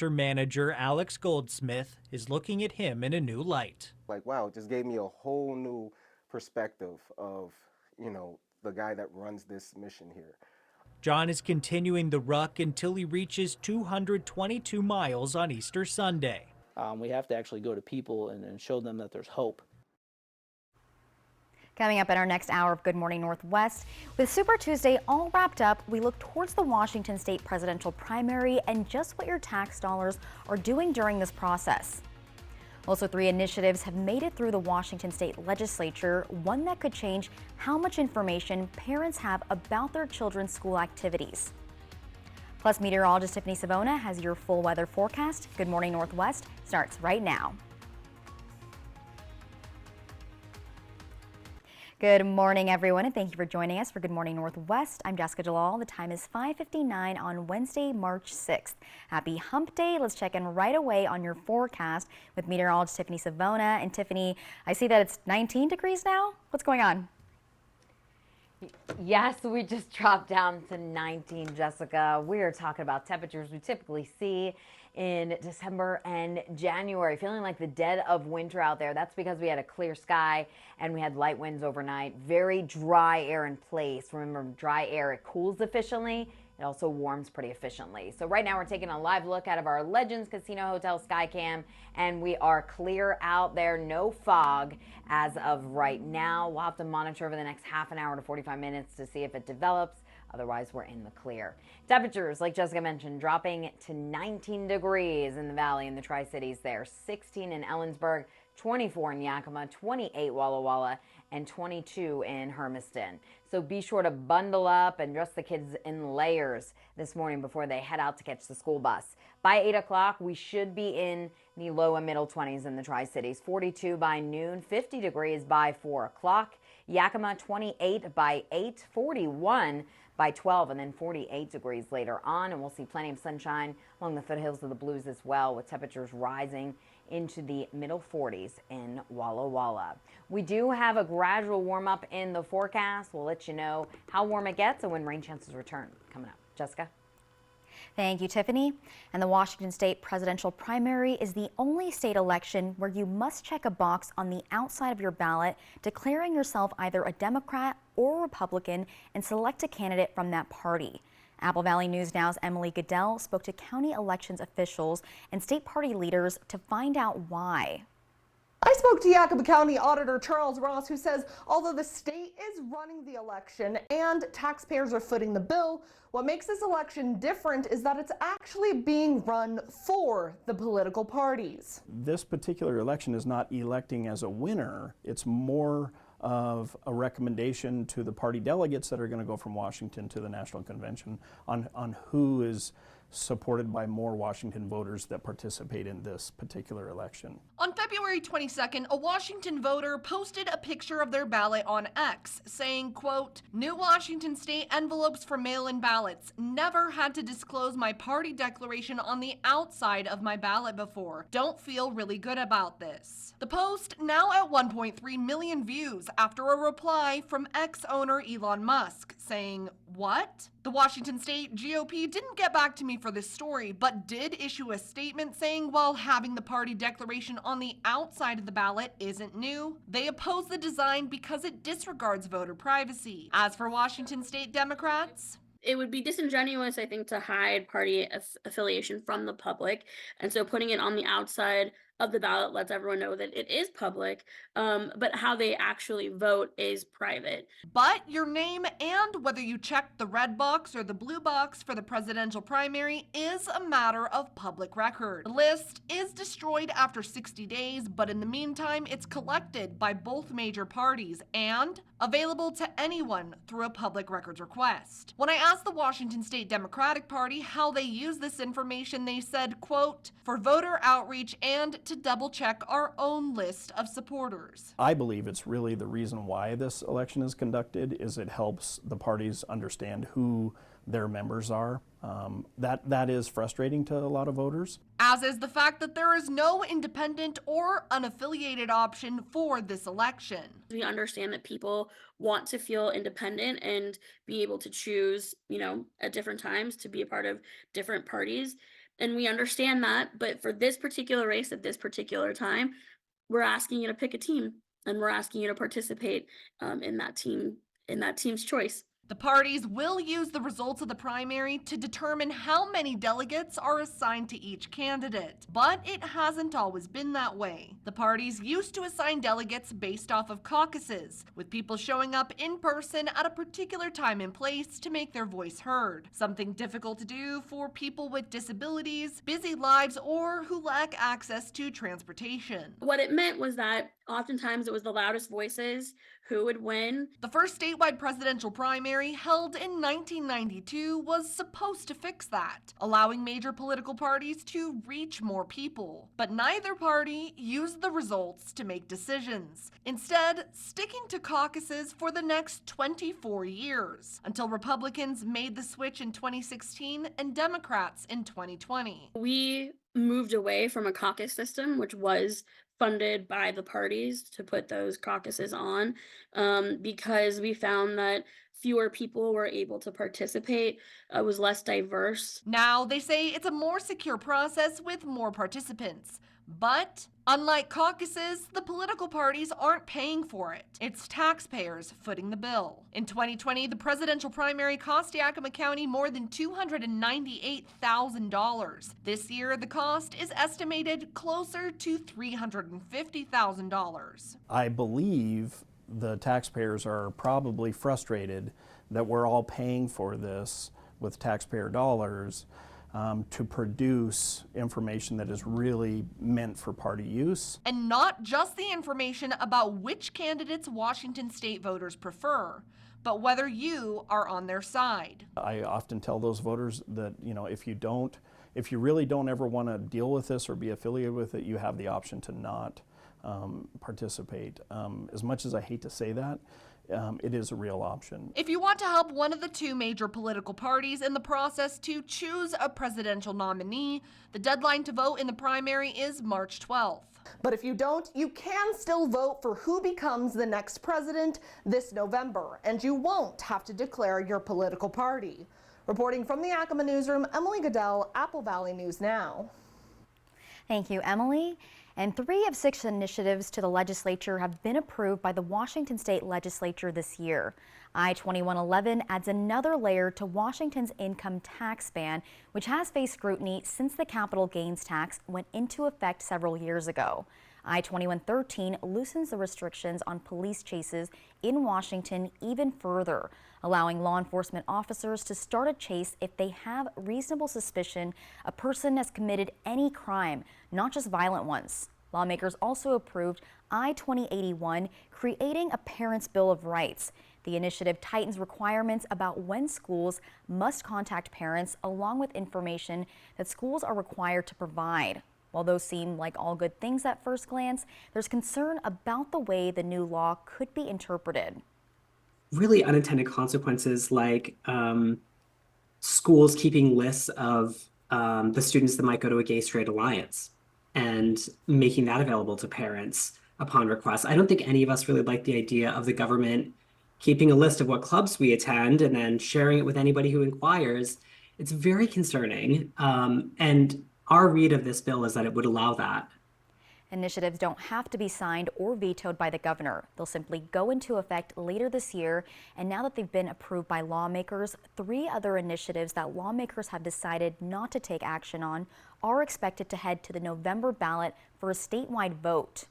Manager Alex Goldsmith is looking at him in a new light. Like, wow, it just gave me a whole new perspective of, the guy that runs this mission here. John is continuing the ruck until he reaches 222 miles on Easter Sunday. We have to actually go to people and show them that there's hope. Coming up in our next hour of Good Morning Northwest, with Super Tuesday all wrapped up, we look towards the Washington state presidential primary and just what your tax dollars are doing during this process. Also, 3 initiatives have made it through the Washington state legislature, one that could change how much information parents have about their children's school activities. Plus, meteorologist Tiffany Savona has your full weather forecast. Good Morning Northwest starts right now. Good morning, everyone, and thank you for joining us for Good Morning Northwest. I'm Jessica Jalal. The time is 5:59 on Wednesday, March 6th. Happy Hump Day. Let's check in right away on your forecast with meteorologist Tiffany Savona. And Tiffany, I see that it's 19 degrees now. What's going on? Yes, we just dropped down to 19, Jessica. We are talking about temperatures we typically see in December and January, feeling like the dead of winter out there. That's because we had a clear sky and we had light winds overnight. Very dry air in place. Remember, dry air, it cools efficiently. It also warms pretty efficiently. So right now we're taking a live look out of our Legends Casino Hotel Skycam, and we are clear out there, no fog as of right now. We'll have to monitor over the next half an hour to 45 minutes to see if it develops. Otherwise, we're in the clear. Temperatures, like Jessica mentioned, dropping to 19 degrees in the valley in the Tri-Cities there. 16 in Ellensburg, 24 in Yakima, 28 Walla Walla, and 22 in Hermiston. So be sure to bundle up and dress the kids in layers this morning before they head out to catch the school bus. By 8 o'clock, we should be in the low and middle 20s in the Tri-Cities. 42 by noon, 50 degrees by 4 o'clock. Yakima 28 by 8, 41 by 12, and then 48 degrees later on. And we'll see plenty of sunshine along the foothills of the Blues as well, with temperatures rising into the middle 40s in Walla Walla. We do have a gradual warm up in the forecast. We'll let you know how warm it gets and when rain chances return coming up. Jessica? Thank you, Tiffany. And the Washington state presidential primary is the only state election where you must check a box on the outside of your ballot declaring yourself either a Democrat or Republican and select a candidate from that party. Apple Valley News Now's Emily Goodell spoke to county elections officials and state party leaders to find out why. I spoke to Yakima County Auditor Charles Ross, who says although the state is running the election and taxpayers are footing the bill, what makes this election different is that it's actually being run for the political parties. This particular election is not electing as a winner. It's more of a recommendation to the party delegates that are going to go from Washington to the National Convention on who is supported by more Washington voters that participate in this particular election. On February 22nd, a Washington voter posted a picture of their ballot on X saying, quote, "New Washington state envelopes for mail-in ballots. Never had to disclose my party declaration on the outside of my ballot before. Don't feel really good about this." The post now at 1.3 million views after a reply from X owner Elon Musk saying, "What?" The Washington State GOP didn't get back to me for this story, but did issue a statement saying while having the party declaration on the outside of the ballot isn't new, they oppose the design because it disregards voter privacy. As for Washington State Democrats, it would be disingenuous, I think, to hide party affiliation from the public. And so putting it on the outside of the ballot lets everyone know that it is public, but how they actually vote is private. But your name and whether you check the red box or the blue box for the presidential primary is a matter of public record. The list is destroyed after 60 days, but in the meantime, it's collected by both major parties and available to anyone through a public records request. When I asked the Washington State Democratic Party how they use this information, they said, quote, "For voter outreach and to double check our own list of supporters." I believe it's really the reason why this election is conducted is it helps the parties understand who their members are. That is frustrating to a lot of voters. As is the fact that there is no independent or unaffiliated option for this election. We understand that people want to feel independent and be able to choose, at different times to be a part of different parties. And we understand that, but for this particular race at this particular time, we're asking you to pick a team and we're asking you to participate in that team's choice. The parties will use the results of the primary to determine how many delegates are assigned to each candidate, but it hasn't always been that way. The parties used to assign delegates based off of caucuses, with people showing up in person at a particular time and place to make their voice heard, something difficult to do for people with disabilities, busy lives, or who lack access to transportation. What it meant was that oftentimes it was the loudest voices who would win. The first statewide presidential primary, held in 1992, was supposed to fix that, allowing major political parties to reach more people. But neither party used the results to make decisions, instead sticking to caucuses for the next 24 years, until Republicans made the switch in 2016 and Democrats in 2020. We moved away from a caucus system, which was funded by the parties to put those caucuses on, because we found that fewer people were able to participate, was less diverse. Now, they say it's a more secure process with more participants. But unlike caucuses, the political parties aren't paying for it. It's taxpayers footing the bill. In 2020, the presidential primary cost Yakima County more than $298,000. This year, the cost is estimated closer to $350,000. I believe the taxpayers are probably frustrated that we're all paying for this with taxpayer dollars to produce information that is really meant for party use. And not just the information about which candidates Washington state voters prefer, but whether you are on their side. I often tell those voters that, if you really don't ever want to deal with this or be affiliated with it, you have the option to not participate. As much as I hate to say that, it is a real option. If you want to help one of the two major political parties in the process to choose a presidential nominee, the deadline to vote in the primary is March 12th. But if you don't, you can still vote for who becomes the next president this November, and you won't have to declare your political party. Reporting from the Yakima newsroom, Emily Goodell, Apple Valley News Now. Thank you, Emily. And 3 of 6 initiatives to the legislature have been approved by the Washington State Legislature this year. I-2111 adds another layer to Washington's income tax ban, which has faced scrutiny since the capital gains tax went into effect several years ago. I-2113 loosens the restrictions on police chases in Washington even further, allowing law enforcement officers to start a chase if they have reasonable suspicion a person has committed any crime, not just violent ones. Lawmakers also approved I-2081, creating a Parents' Bill of Rights. The initiative tightens requirements about when schools must contact parents, along with information that schools are required to provide. While those seem like all good things at first glance, there's concern about the way the new law could be interpreted. Really unintended consequences like schools keeping lists of the students that might go to a gay-straight alliance and making that available to parents upon request. I don't think any of us really like the idea of the government keeping a list of what clubs we attend and then sharing it with anybody who inquires. It's very concerning. And our read of this bill is that it would allow that. Initiatives don't have to be signed or vetoed by the governor. They'll simply go into effect later this year. And now that they've been approved by lawmakers, 3 other initiatives that lawmakers have decided not to take action on are expected to head to the November ballot for a statewide vote.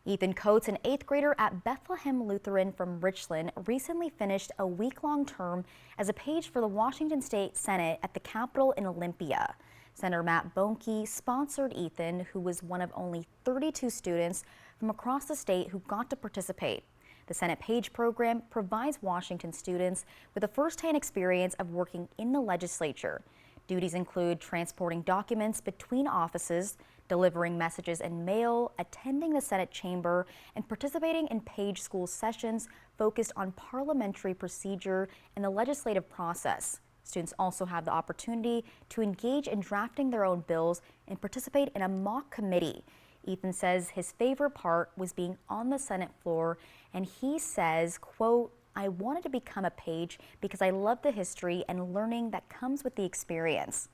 Ethan Coates, an 8th grader at Bethlehem Lutheran from Richland, recently finished a week-long term as a page for the Washington State Senate at the Capitol in Olympia. Senator Matt Bohnke sponsored Ethan, who was one of only 32 students from across the state who got to participate. The Senate Page program provides Washington students with a first-hand experience of working in the legislature. Duties include transporting documents between offices, delivering messages and mail, attending the Senate chamber, and participating in Page school sessions focused on parliamentary procedure and the legislative process. Students also have the opportunity to engage in drafting their own bills and participate in a mock committee. Ethan says his favorite part was being on the Senate floor, and he says, quote, "I wanted to become a page because I love the history and learning that comes with the experience."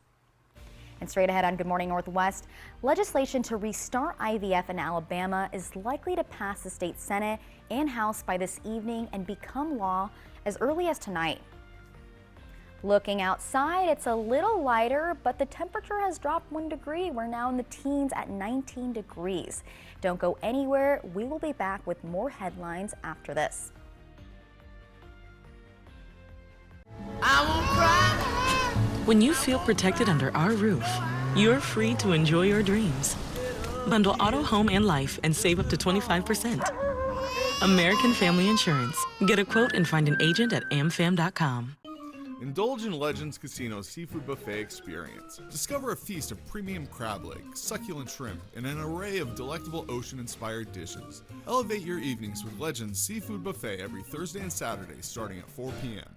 And straight ahead on Good Morning Northwest, legislation to restart IVF in Alabama is likely to pass the state Senate and House by this evening and become law as early as tonight. Looking outside, it's a little lighter, but the temperature has dropped 1 degree. We're now in the teens at 19 degrees. Don't go anywhere. We will be back with more headlines after this. When you feel protected under our roof, you're free to enjoy your dreams. Bundle auto, home, and life and save up to 25%. American Family Insurance. Get a quote and find an agent at amfam.com. Indulge in Legends Casino's seafood buffet experience. Discover a feast of premium crab legs, succulent shrimp, and an array of delectable ocean-inspired dishes. Elevate your evenings with Legends Seafood Buffet every Thursday and Saturday starting at 4 p.m.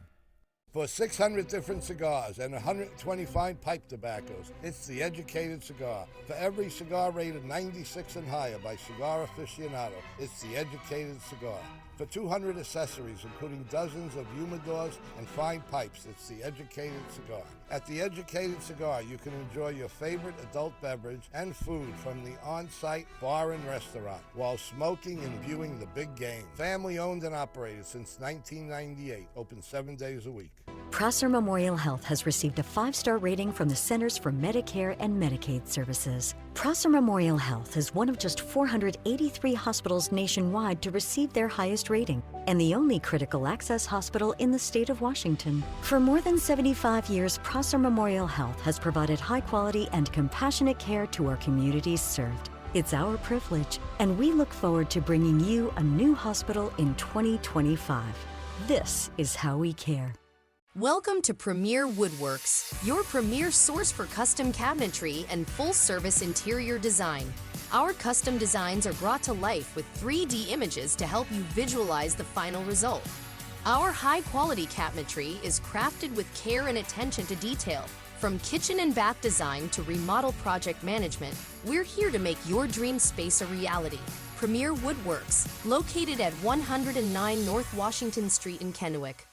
For 600 different cigars and 120 fine pipe tobaccos, it's The Educated Cigar. For every cigar rated 96 and higher by Cigar Aficionado, it's The Educated Cigar. For 200 accessories, including dozens of humidors and fine pipes, it's The Educated Cigar. At The Educated Cigar, you can enjoy your favorite adult beverage and food from the on-site bar and restaurant while smoking and viewing the big game. Family owned and operated since 1998, open 7 days a week. Prosser Memorial Health has received a 5-star rating from the Centers for Medicare and Medicaid Services. Prosser Memorial Health is one of just 483 hospitals nationwide to receive their highest rating, and the only critical access hospital in the state of Washington. For more than 75 years, Prosser Memorial Health has provided high-quality and compassionate care to our communities served. It's our privilege, and we look forward to bringing you a new hospital in 2025. This is how we care. Welcome to Premier Woodworks, your premier source for custom cabinetry and full-service interior design. Our custom designs are brought to life with 3D images to help you visualize the final result. Our high-quality cabinetry is crafted with care and attention to detail. From kitchen and bath design to remodel project management, we're here to make your dream space a reality. Premier Woodworks, located at 109 North Washington Street in Kennewick.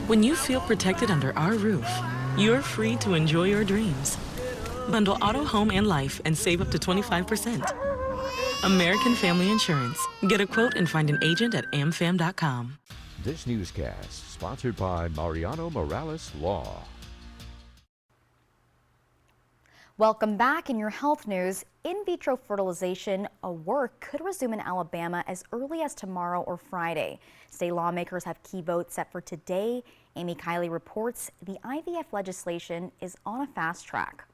When you feel protected under our roof, you're free to enjoy your dreams. Bundle auto, home, and life and save up to 25%. American Family Insurance. Get a quote and find an agent at amfam.com. This newscast sponsored by Mariano Morales Law. Welcome back. In your health news, in vitro fertilization, a work could resume in Alabama as early as tomorrow or Friday. State lawmakers have key votes set for today. Amy Kiley reports the IVF legislation is on a fast track.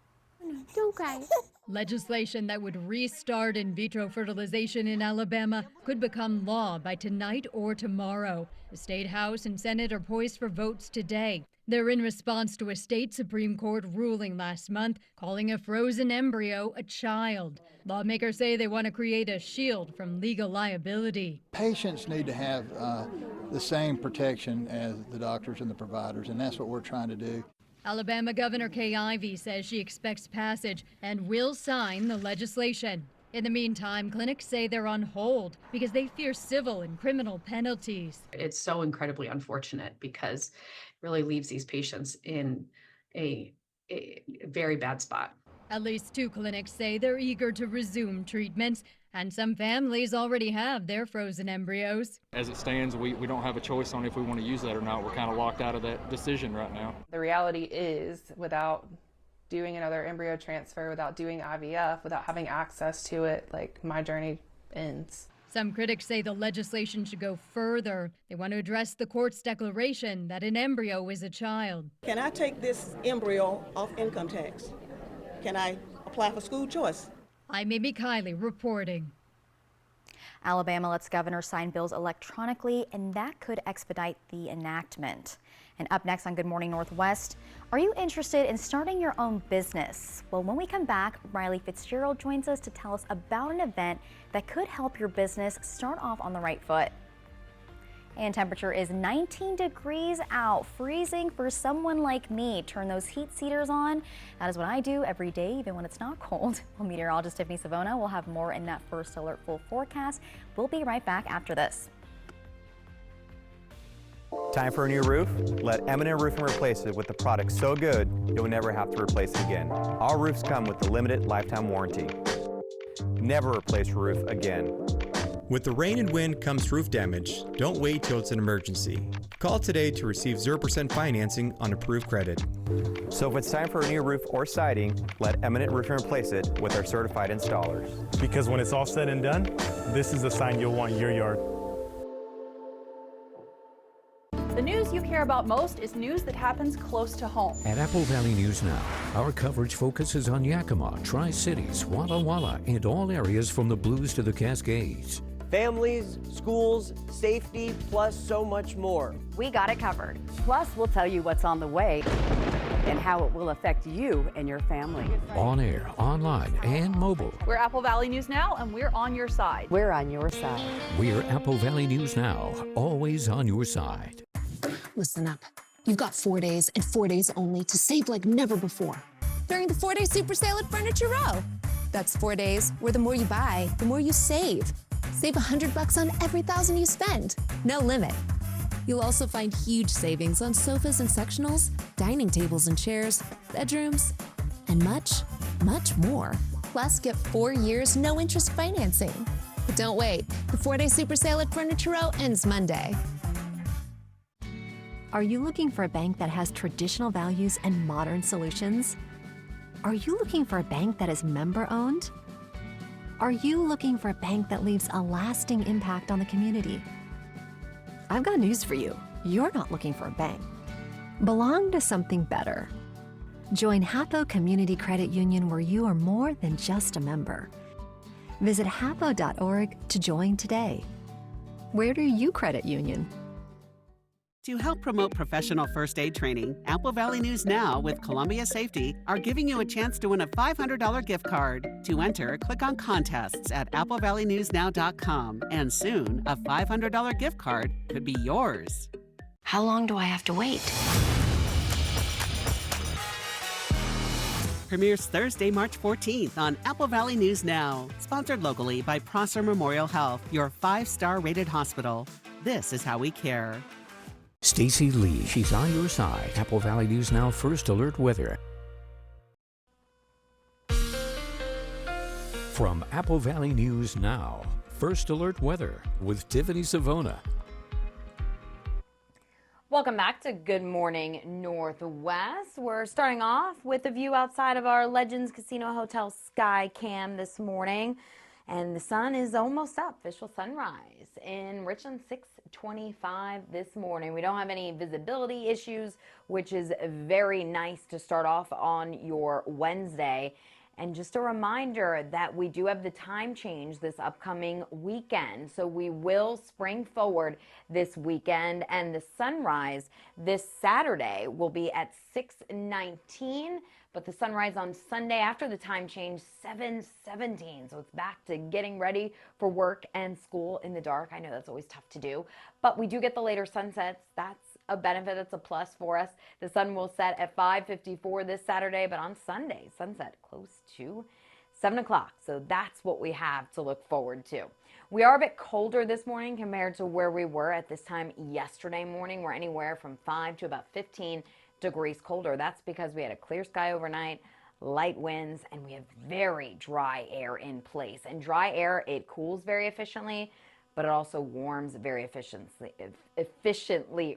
Legislation that would restart in vitro fertilization in Alabama could become law by tonight or tomorrow. The State House and Senate are poised for votes today. They're in response to a state Supreme Court ruling last month calling a frozen embryo a child. Lawmakers say they want to create a shield from legal liability. Patients need to have the same protection as the doctors and the providers, and that's what we're trying to do. Alabama Governor Kay Ivey says she expects passage and will sign the legislation. In the meantime, clinics say they're on hold because they fear civil and criminal penalties. It's so incredibly unfortunate because it really leaves these patients in a very bad spot. At least 2 clinics say they're eager to resume treatments, and some families already have their frozen embryos. As it stands, we don't have a choice on if we want to use that or not. We're kind of locked out of that decision right now. The reality is, without doing another embryo transfer, without doing IVF, without having access to it, like, my journey ends. Some critics say the legislation should go further. They want to address the court's declaration that an embryo is a child. Can I take this embryo off income tax? Can I apply for school choice? I'm Amy Kiley reporting. Alabama lets governors sign bills electronically, and that could expedite the enactment. And up next on Good Morning Northwest, are you interested in starting your own business? Well, when we come back, Riley Fitzgerald joins us to tell us about an event that could help your business start off on the right foot. And temperature is 19 degrees out, freezing for someone like me. Turn those heat seaters on. That is what I do every day, even when it's not cold. Well, meteorologist Tiffany Savona will have more in that first alert full forecast. We'll be right back after this. Time for a new roof? Let Eminent Roofing replace it with the product so good you'll never have to replace it again. Our roofs come with the limited lifetime warranty. Never replace your roof again. With the rain and wind comes roof damage. Don't wait till it's an emergency. Call today to receive 0% financing on approved credit. So if it's time for a new roof or siding, let Eminent Roofing replace it with our certified installers. Because when it's all said and done, this is the sign you'll want in your yard. The news you care about most is news that happens close to home. At Apple Valley News Now, our coverage focuses on Yakima, Tri-Cities, Walla Walla, and all areas from the Blues to the Cascades. Families, schools, safety, plus so much more. We got it covered. Plus, we'll tell you what's on the way and how it will affect you and your family. On air, online, and mobile. We're Apple Valley News Now, and we're on your side. We're on your side. We're Apple Valley News Now, always on your side. Listen up. You've got 4 days and 4 days only to save like never before during the 4-day super sale at Furniture Row. That's 4 days where the more you buy, the more you save. Save $100 on every $1,000 you spend. No limit. You'll also find huge savings on sofas and sectionals, dining tables and chairs, bedrooms, and much, much more. Plus, get 4 years no interest financing. But don't wait. The 4-day super sale at Furniture Row ends Monday. Are you looking for a bank that has traditional values and modern solutions? Are you looking for a bank that is member-owned? Are you looking for a bank that leaves a lasting impact on the community? I've got news for you. You're not looking for a bank. Belong to something better. Join Hapo Community Credit Union, where you are more than just a member. Visit hapo.org to join today. Where do you credit union? To help promote professional first aid training, Apple Valley News Now with Columbia Safety are giving you a chance to win a $500 gift card. To enter, click on contests at applevalleynewsnow.com, and soon a $500 gift card could be yours. How long do I have to wait? Premieres Thursday, March 14th on Apple Valley News Now. Sponsored locally by Prosser Memorial Health, your 5-star rated hospital. This is how we care. Stacy Lee, she's on your side. Apple Valley News Now First Alert Weather. From Apple Valley News Now, First Alert Weather with Tiffany Savona. Welcome back to Good Morning Northwest. We're starting off with a view outside of our Legends Casino Hotel Sky Cam this morning. And the sun is almost up. Official sunrise in Richland, 6:25 this morning. We don't have any visibility issues, which is very nice to start off on your Wednesday. And just a reminder that we do have the time change this upcoming weekend. So we will spring forward this weekend, and the sunrise this Saturday will be at 6:19. But the sunrise on Sunday after the time change, 7:17. So it's back to getting ready for work and school in the dark. I know that's always tough to do, but we do get the later sunsets. That's a benefit. That's a plus for us. The sun will set at 5:54 this Saturday, but on Sunday, sunset close to 7 o'clock. So that's what we have to look forward to. We are a bit colder this morning compared to where we were at this time yesterday morning. We're anywhere from 5 to about 15 degrees colder. That's because we had a clear sky overnight, light winds, and we have very dry air in place. And dry air, it cools very efficiently, but it also warms very efficiently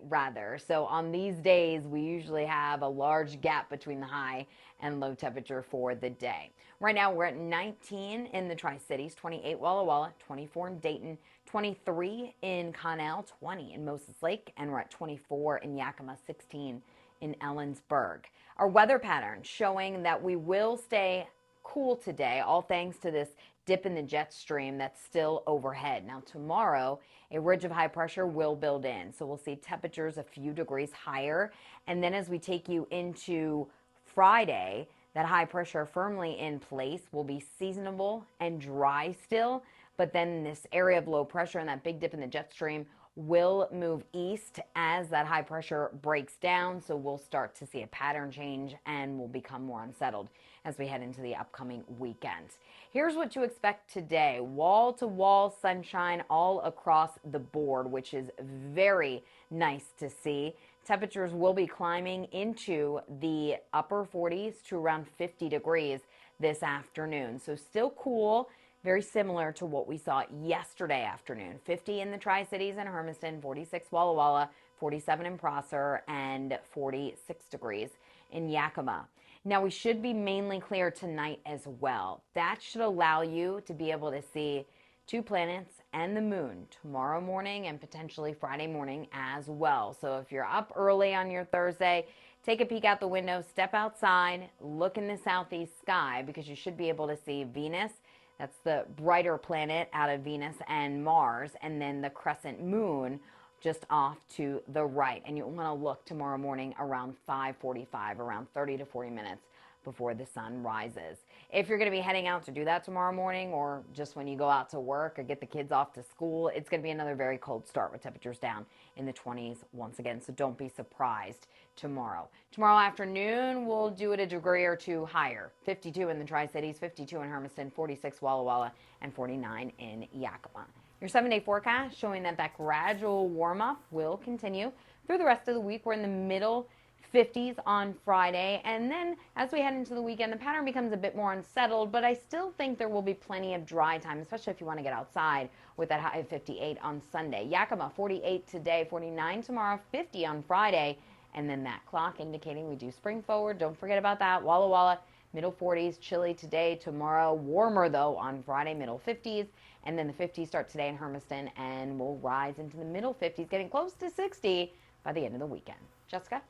rather. So on these days, we usually have a large gap between the high and low temperature for the day. Right now, we're at 19 in the Tri-Cities, 28 Walla Walla, 24 in Dayton, 23 in Connell, 20 in Moses Lake, and we're at 24 in Yakima, 16 in Ellensburg. Our weather pattern showing that we will stay cool today, all thanks to this dip in the jet stream that's still overhead. Now tomorrow, a ridge of high pressure will build in, so we'll see temperatures a few degrees higher. And then as we take you into Friday, that high pressure firmly in place will be seasonable and dry still, but then this area of low pressure and that big dip in the jet stream will move east as that high pressure breaks down, so we'll start to see a pattern change and will become more unsettled as we head into the upcoming weekend. Here's what to expect today. Wall-to-wall sunshine all across the board, which is very nice to see. Temperatures will be climbing into the upper 40s to around 50 degrees this afternoon. So still cool, very similar to what we saw yesterday afternoon. 50 in the Tri-Cities and Hermiston, 46 Walla Walla, 47 in Prosser, and 46 degrees in Yakima. Now we should be mainly clear tonight as well. That should allow you to be able to see two planets and the moon tomorrow morning and potentially Friday morning as well. So if you're up early on your Thursday, take a peek out the window, step outside, look in the southeast sky, because you should be able to see Venus. That's the brighter planet out of Venus and Mars, and then the crescent moon just off to the right. And you'll want to look tomorrow morning around 5:45, around 30 to 40 minutes before the sun rises. If you're going to be heading out to do that tomorrow morning, or just when you go out to work or get the kids off to school, it's going to be another very cold start with temperatures down in the 20s once again. So don't be surprised tomorrow. Tomorrow afternoon, we'll do it a degree or two higher. 52 in the Tri-Cities, 52 in Hermiston, 46 Walla Walla, and 49 in Yakima. Your 7-day forecast showing that gradual warm-up will continue through the rest of the week. We're in the middle 50s on Friday, and then as we head into the weekend, the pattern becomes a bit more unsettled, but I still think there will be plenty of dry time, especially if you want to get outside, with that high of 58 on Sunday. Yakima, 48 today, 49 tomorrow, 50 on Friday, and then that clock indicating we do spring forward. Don't forget about that. Walla Walla, middle 40s, chilly today, tomorrow, warmer though on Friday, middle 50s, and then the 50s start today in Hermiston and will rise into the middle 50s, getting close to 60 by the end of the weekend. Jessica?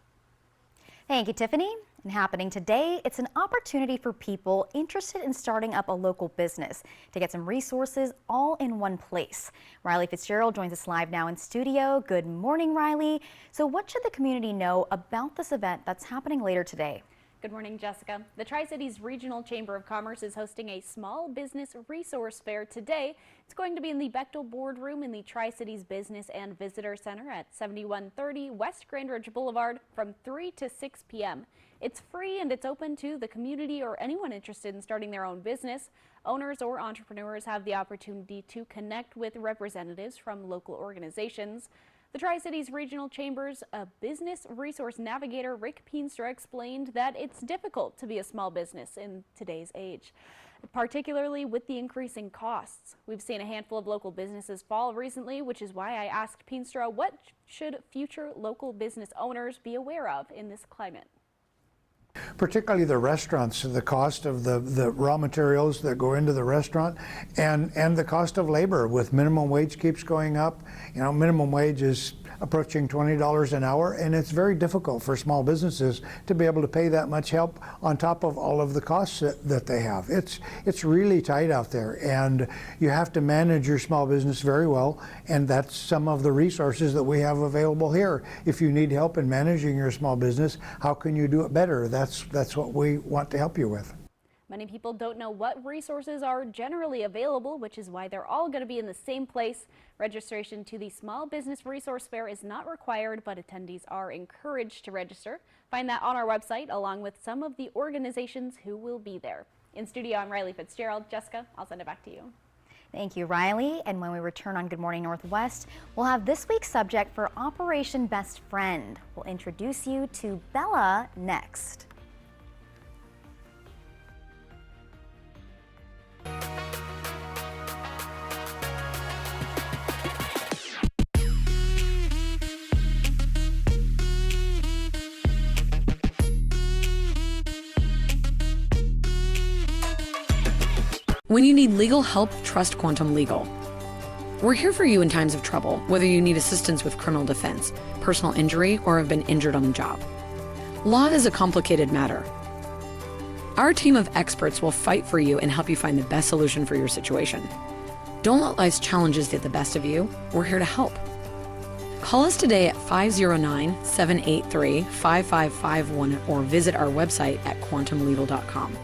Thank you, Tiffany. And happening today, it's an opportunity for people interested in starting up a local business to get some resources all in one place. Riley Fitzgerald joins us live now in studio. Good morning, Riley. So what should the community know about this event that's happening later today? Good morning, Jessica. The Tri-Cities Regional Chamber of Commerce is hosting a small business resource fair today. It's going to be in the Bechtel Boardroom in the Tri-Cities Business and Visitor Center at 7130 West Grand Ridge Boulevard from 3 to 6 p.m. It's free and it's open to the community or anyone interested in starting their own business. Owners or entrepreneurs have the opportunity to connect with representatives from local organizations. The Tri-Cities Regional Chamber's Business Resource Navigator Rick Peenstra explained that it's difficult to be a small business in today's age, particularly with the increasing costs. We've seen a handful of local businesses fall recently, which is why I asked Peenstra what should future local business owners be aware of in this climate. Particularly the restaurants, the cost of the raw materials that go into the restaurant, and the cost of labor with minimum wage keeps going up. You know, minimum wage is approaching $20 an hour, and it's very difficult for small businesses to be able to pay that much help on top of all of the costs that they have. It's really tight out there, and you have to manage your small business very well, and that's some of the resources that we have available here. If you need help in managing your small business, how can you do it better? That's what we want to help you with. Many people don't know what resources are generally available, which is why they're all going to be in the same place. Registration to the Small Business Resource Fair is not required, but attendees are encouraged to register. Find that on our website, along with some of the organizations who will be there. In studio, I'm Riley Fitzgerald. Jessica, I'll send it back to you. Thank you, Riley. And when we return on Good Morning Northwest, we'll have this week's subject for Operation Best Friend. We'll introduce you to Bella next. When you need legal help, trust Quantum Legal. We're here for you in times of trouble, whether you need assistance with criminal defense, personal injury, or have been injured on the job. Law is a complicated matter. Our team of experts will fight for you and help you find the best solution for your situation. Don't let life's challenges get the best of you. We're here to help. Call us today at 509-783-5551 or visit our website at quantumlegal.com.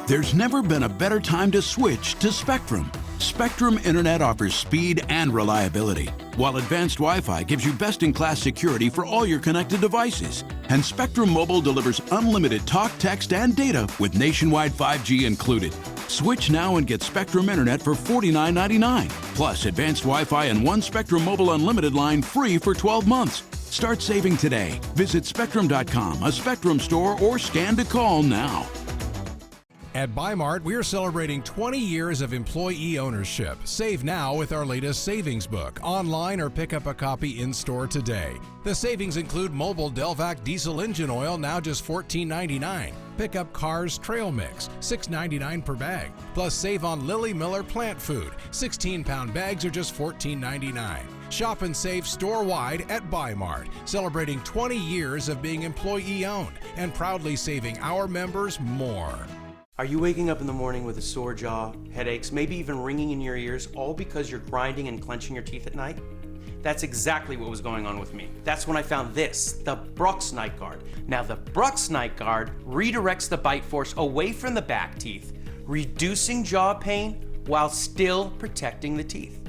There's never been a better time to switch to Spectrum. Spectrum Internet offers speed and reliability, while advanced Wi-Fi gives you best-in-class security for all your connected devices. And Spectrum Mobile delivers unlimited talk, text, and data with nationwide 5G included. Switch now and get Spectrum Internet for $49.99, plus advanced Wi-Fi and one Spectrum Mobile Unlimited line free for 12 months. Start saving today. Visit Spectrum.com, a Spectrum store, or scan to call now. At Bi-Mart, we are celebrating 20 years of employee ownership. Save now with our latest savings book, online or pick up a copy in-store today. The savings include mobile Delvac diesel engine oil, now just $14.99. Pick up Cars Trail Mix, $6.99 per bag. Plus save on Lily Miller plant food. 16-pound bags are just $14.99. Shop and save store-wide at Bi-Mart, celebrating 20 years of being employee-owned and proudly saving our members more. Are you waking up in the morning with a sore jaw, headaches, maybe even ringing in your ears, all because you're grinding and clenching your teeth at night? That's exactly what was going on with me. That's when I found this, the Brux Night Guard. Now the Brux Night Guard redirects the bite force away from the back teeth, reducing jaw pain while still protecting the teeth.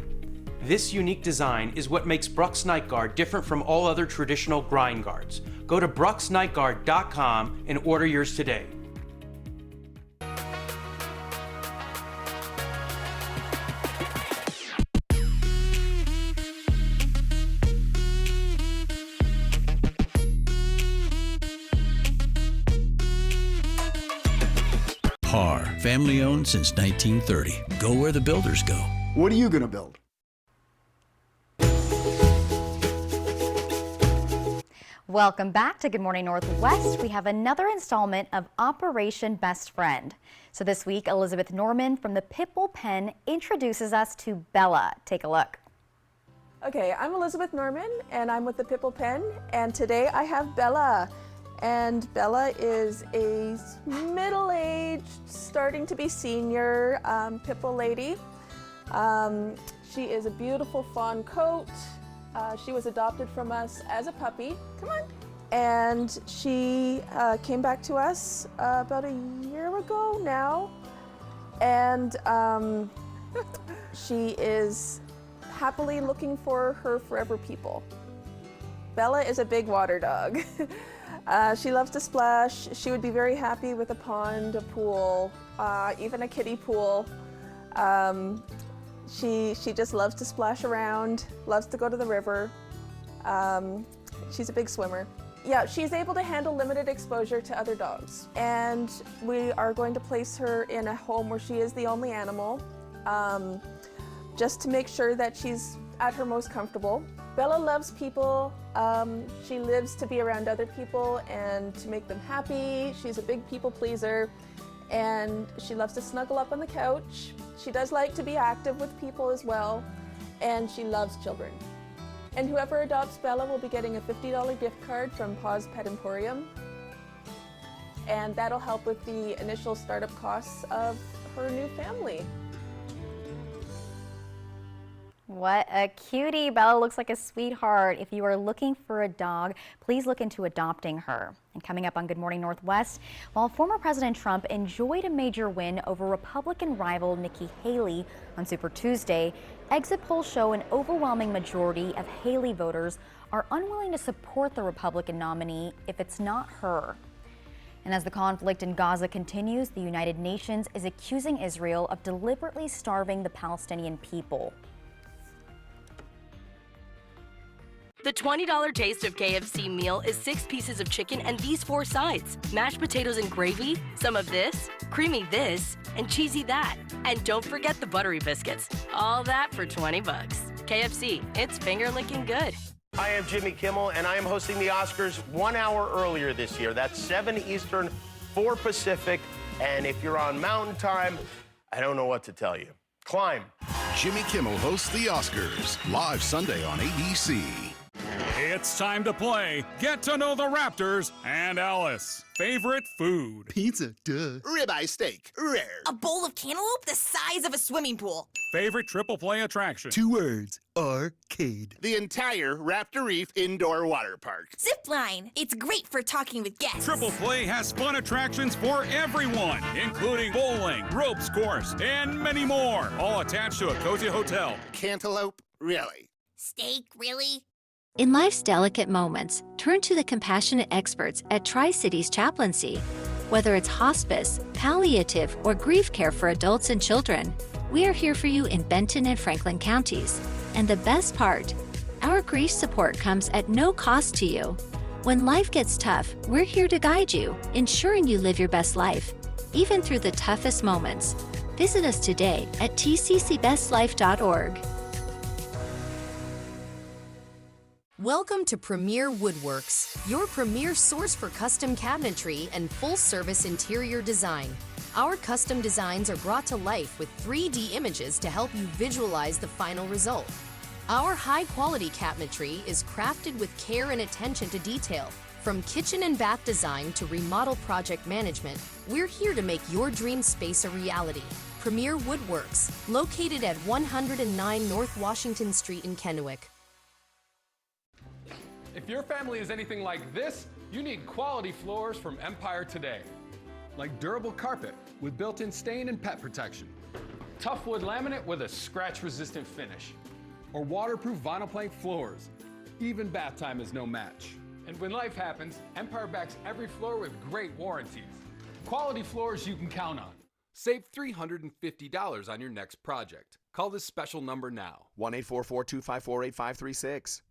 This unique design is what makes Brux Night Guard different from all other traditional grind guards. Go to bruxnightguard.com and order yours today. Par, family owned since 1930. Go where the builders go. What are you going to build? Welcome back to Good Morning Northwest. We have another installment of Operation Best Friend. So this week, Elizabeth Norman from the Pitbull Pen introduces us to Bella. Take a look. Okay, I'm Elizabeth Norman and I'm with the Pitbull Pen, and today I have Bella. And Bella is a middle-aged, starting to be senior Pitbull lady. She is a beautiful fawn coat. She was adopted from us as a puppy. Come on. And she came back to us about a year ago now. And she is happily looking for her forever people. Bella is a big water dog. She loves to splash. She would be very happy with a pond, a pool, even a kiddie pool. She just loves to splash around, loves to go to the river. She's a big swimmer. Yeah, she's able to handle limited exposure to other dogs. And we are going to place her in a home where she is the only animal, just to make sure that she's at her most comfortable. Bella loves people. She lives to be around other people and to make them happy. She's a big people pleaser, and she loves to snuggle up on the couch. She does like to be active with people as well, and she loves children. And whoever adopts Bella will be getting a $50 gift card from Paws Pet Emporium, and that'll help with the initial startup costs of her new family. What a cutie. Bella looks like a sweetheart. If you are looking for a dog, please look into adopting her. And coming up on Good Morning Northwest, while former President Trump enjoyed a major win over Republican rival Nikki Haley on Super Tuesday, exit polls show an overwhelming majority of Haley voters are unwilling to support the Republican nominee if it's not her. And as the conflict in Gaza continues, the United Nations is accusing Israel of deliberately starving the Palestinian people. The $20 taste of KFC meal is 6 pieces of chicken and these 4 sides. Mashed potatoes and gravy, some of this, creamy this, and cheesy that. And don't forget the buttery biscuits. All that for $20. KFC, it's finger-licking good. I am Jimmy Kimmel, and I am hosting the Oscars 1 hour earlier this year. That's 7 Eastern, 4 Pacific. And if you're on Mountain Time, I don't know what to tell you. Climb. Jimmy Kimmel hosts the Oscars, live Sunday on ABC. It's time to play Get to Know the Raptors and Alice. Favorite food? Pizza, duh. Ribeye steak, rare. A bowl of cantaloupe the size of a swimming pool. Favorite triple play attraction? 2 words, arcade. The entire Raptor Reef Indoor Water Park. Zipline. It's great for talking with guests. Triple Play has fun attractions for everyone, including bowling, ropes course, and many more, all attached to a cozy hotel. Cantaloupe, really? Steak, really? In life's delicate moments, turn to the compassionate experts at Tri-Cities Chaplaincy. Whether it's hospice, palliative, or grief care for adults and children, we are here for you in Benton and Franklin counties. And the best part, our grief support comes at no cost to you. When life gets tough, we're here to guide you, ensuring you live your best life, even through the toughest moments. Visit us today at tccbestlife.org. Welcome to Premier Woodworks, your premier source for custom cabinetry and full-service interior design. Our custom designs are brought to life with 3D images to help you visualize the final result. Our high-quality cabinetry is crafted with care and attention to detail. From kitchen and bath design to remodel project management, we're here to make your dream space a reality. Premier Woodworks, located at 109 North Washington Street in Kennewick. If your family is anything like this, you need quality floors from Empire today. Like durable carpet with built-in stain and pet protection. Tough wood laminate with a scratch-resistant finish. Or waterproof vinyl plank floors. Even bath time is no match. And when life happens, Empire backs every floor with great warranties. Quality floors you can count on. Save $350 on your next project. Call this special number now. 1-844-254-8536.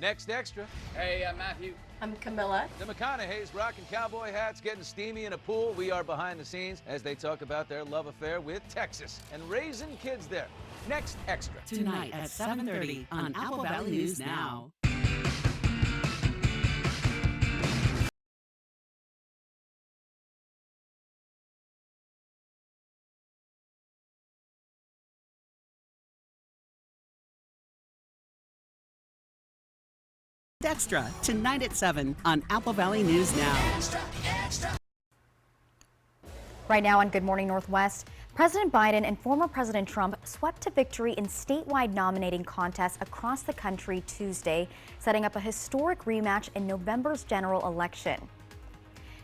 Next Extra. Hey, I'm Matthew. I'm Camilla. The McConaughey's rocking cowboy hats, getting steamy in a pool. We are behind the scenes as they talk about their love affair with Texas and raising kids there. Next Extra. Tonight at 7:30 on Apple Valley News Now. Extra, tonight at 7 on Apple Valley News Now. Right now on Good Morning Northwest, President Biden and former President Trump swept to victory in statewide nominating contests across the country Tuesday, setting up a historic rematch in November's general election.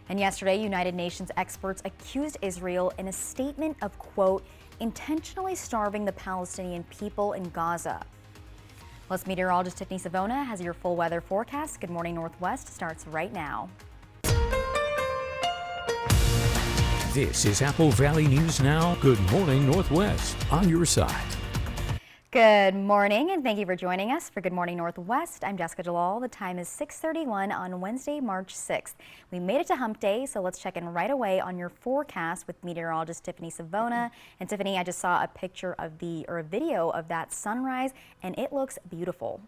And yesterday, United Nations experts accused Israel in a statement of, quote, intentionally starving the Palestinian people in Gaza. Plus, meteorologist Tiffany Savona has your full weather forecast. Good Morning Northwest starts right now. This is Apple Valley News Now. Good Morning Northwest, on your side. Good morning, and thank you for joining us for Good Morning Northwest. I'm Jessica Jalal. The time is 6:31 on Wednesday, March 6th. We made it to Hump Day, so let's check in right away on your forecast with meteorologist Tiffany Savona. And Tiffany, I just saw a picture of a video of that sunrise, and it looks beautiful.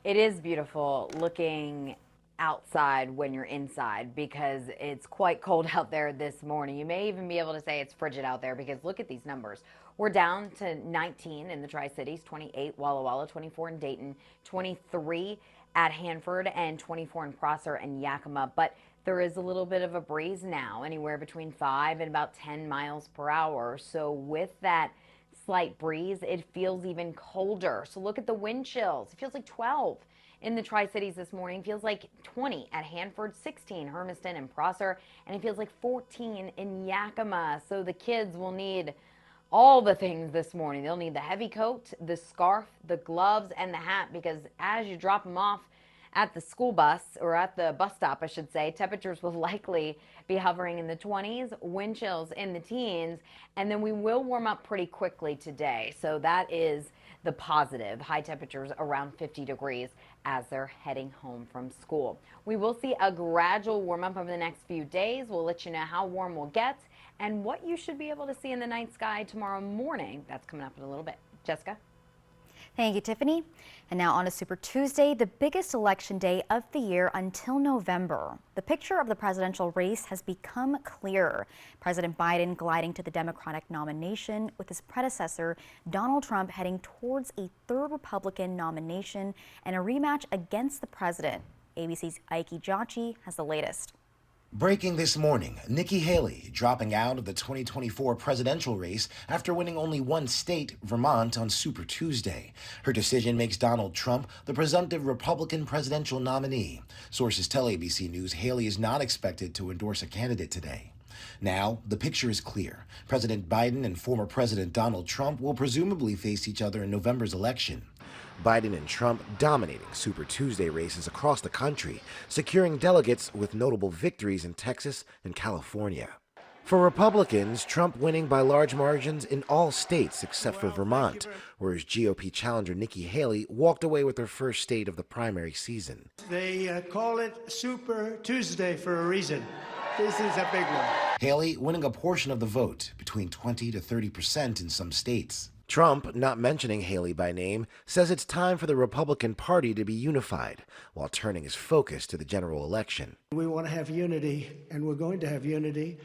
It is beautiful looking outside when you're inside because it's quite cold out there this morning. You may even be able to say it's frigid out there because look at these numbers. We're down to 19 in the Tri-Cities, 28 Walla Walla, 24 in Dayton, 23 at Hanford, and 24 in Prosser and Yakima. But there is a little bit of a breeze now, anywhere between 5 and about 10 miles per hour. So with that slight breeze, it feels even colder. So look at the wind chills. It feels like 12 in the Tri-Cities this morning. Feels like 20 at Hanford, 16 Hermiston and Prosser, and it feels like 14 in Yakima. So the kids will need all the things this morning. They'll need the heavy coat, the scarf, the gloves, and the hat, because as you drop them off at the school bus, or at the bus stop, I should say, temperatures will likely be hovering in the 20s, wind chills in the teens, and then we will warm up pretty quickly today. So that is the positive. High temperatures around 50 degrees as they're heading home from school. We will see a gradual warm up over the next few days. We'll let you know how warm we'll get and what you should be able to see in the night sky tomorrow morning. That's coming up in a little bit. Jessica? Thank you, Tiffany. And now on to Super Tuesday, the biggest election day of the year until November. The picture of the presidential race has become clearer. President Biden gliding to the Democratic nomination, with his predecessor, Donald Trump, heading towards a third Republican nomination and a rematch against the president. ABC's Ike Ejiochi has the latest. Breaking this morning, Nikki Haley dropping out of the 2024 presidential race after winning only one state, Vermont, on Super Tuesday. Her decision makes Donald Trump the presumptive Republican presidential nominee. Sources tell ABC News Haley is not expected to endorse a candidate today. Now, the picture is clear. President Biden and former President Donald Trump will presumably face each other in November's election. Biden and Trump dominating Super Tuesday races across the country, securing delegates with notable victories in Texas and California. For Republicans, Trump winning by large margins in all states except for Vermont, where his GOP challenger Nikki Haley walked away with her first state of the primary season. They call it Super Tuesday for a reason. This is a big one. Haley winning a portion of the vote, between 20 to 30% in some states. Trump, not mentioning Haley by name, says it's time for the Republican Party to be unified, while turning his focus to the general election. We want to have unity, and we're going to have unity,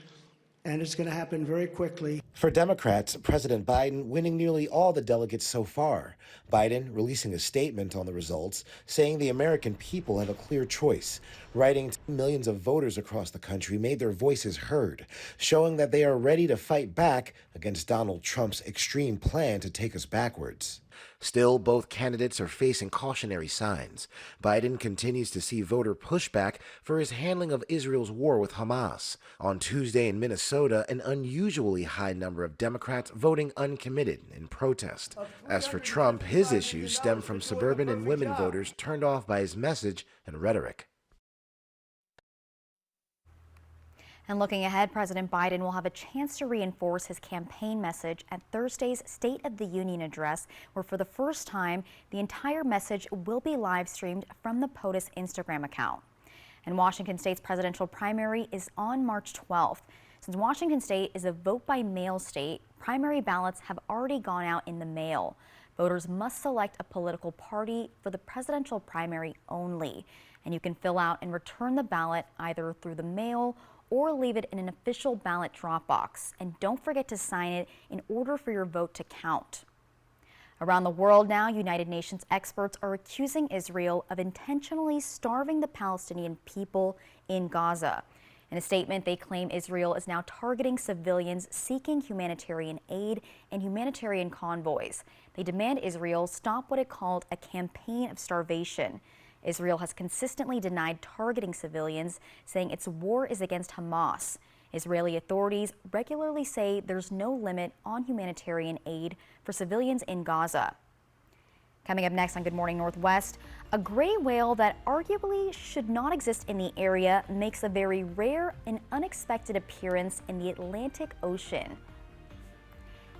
and it's going to happen very quickly. For Democrats, President Biden winning nearly all the delegates so far. Biden releasing a statement on the results, saying the American people have a clear choice, writing millions of voters across the country made their voices heard, showing that they are ready to fight back against Donald Trump's extreme plan to take us backwards. Still, both candidates are facing cautionary signs. Biden continues to see voter pushback for his handling of Israel's war with Hamas. On Tuesday in Minnesota, an unusually high number of Democrats voting uncommitted in protest. As for Trump, his issues stem from suburban and women voters turned off by his message and rhetoric. And looking ahead, President Biden will have a chance to reinforce his campaign message at Thursday's State of the Union address, where for the first time, the entire message will be live streamed from the POTUS Instagram account. And Washington State's presidential primary is on March 12th. Since Washington State is a vote-by-mail state, primary ballots have already gone out in the mail. Voters must select a political party for the presidential primary only, and you can fill out and return the ballot either through the mail or leave it in an official ballot drop box. And don't forget to sign it in order for your vote to count. Around the world now, United Nations experts are accusing Israel of intentionally starving the Palestinian people in Gaza. In a statement, they claim Israel is now targeting civilians seeking humanitarian aid and humanitarian convoys. They demand Israel stop what it called a campaign of starvation. Israel has consistently denied targeting civilians, saying its war is against Hamas. Israeli authorities regularly say there's no limit on humanitarian aid for civilians in Gaza. Coming up next on Good Morning Northwest, a gray whale that arguably should not exist in the area makes a very rare and unexpected appearance in the Atlantic Ocean.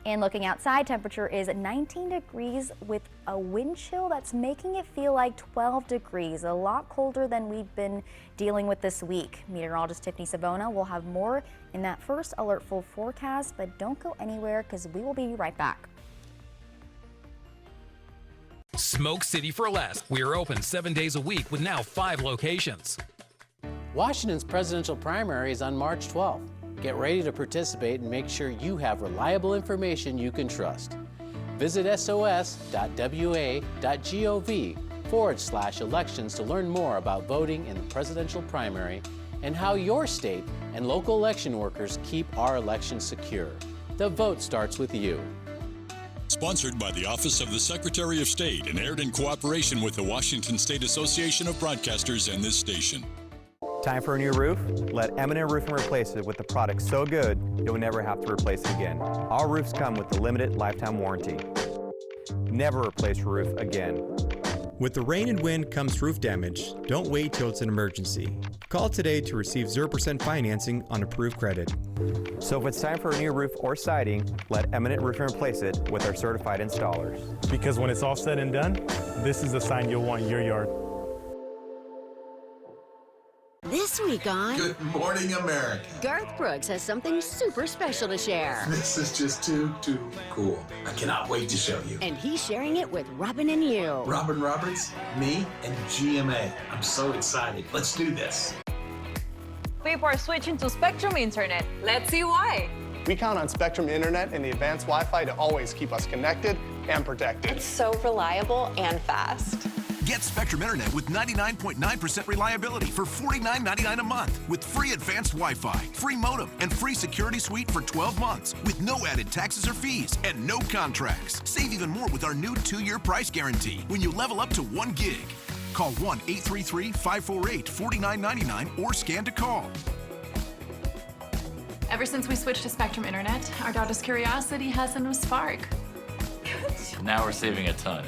And looking outside, temperature is 19 degrees with a wind chill that's making it feel like 12 degrees, a lot colder than we've been dealing with this week. Meteorologist Tiffany Savona will have more in that first Alert Full forecast, but don't go anywhere because we will be right back. Smoke City for Less. We are open 7 days a week with now 5 locations. Washington's presidential primary is on March 12th. Get ready to participate and make sure you have reliable information you can trust. Visit sos.wa.gov/elections to learn more about voting in the presidential primary and how your state and local election workers keep our elections secure. The vote starts with you. Sponsored by the Office of the Secretary of State and aired in cooperation with the Washington State Association of Broadcasters and this station. Time for a new roof? Let Eminent Roofing replace it with the product so good you'll never have to replace it again. Our roofs come with the limited lifetime warranty. Never replace your roof again. With the rain and wind comes roof damage. Don't wait till it's an emergency. Call today to receive 0% financing on approved credit. So if it's time for a new roof or siding, let Eminent Roofing replace it with our certified installers. Because when it's all said and done, this is the sign you'll want in your yard. This week on Good Morning America. Garth Brooks has something super special to share. This is just too cool. I cannot wait to show you. And he's sharing it with Robin and you. Robin Roberts, me, and GMA. I'm so excited. Let's do this. People are switching to Spectrum Internet. Let's see why. We count on Spectrum Internet and the advanced Wi-Fi to always keep us connected and protected. It's so reliable and fast. Get Spectrum Internet with 99.9% reliability for $49.99 a month with free advanced Wi-Fi, free modem, and free security suite for 12 months with no added taxes or fees and no contracts. Save even more with our new 2-year price guarantee when you level up to 1 gig. Call 1-833-548-4999 or scan to call. Ever since we switched to Spectrum Internet, our daughter's curiosity has a new spark. Now we're saving a ton.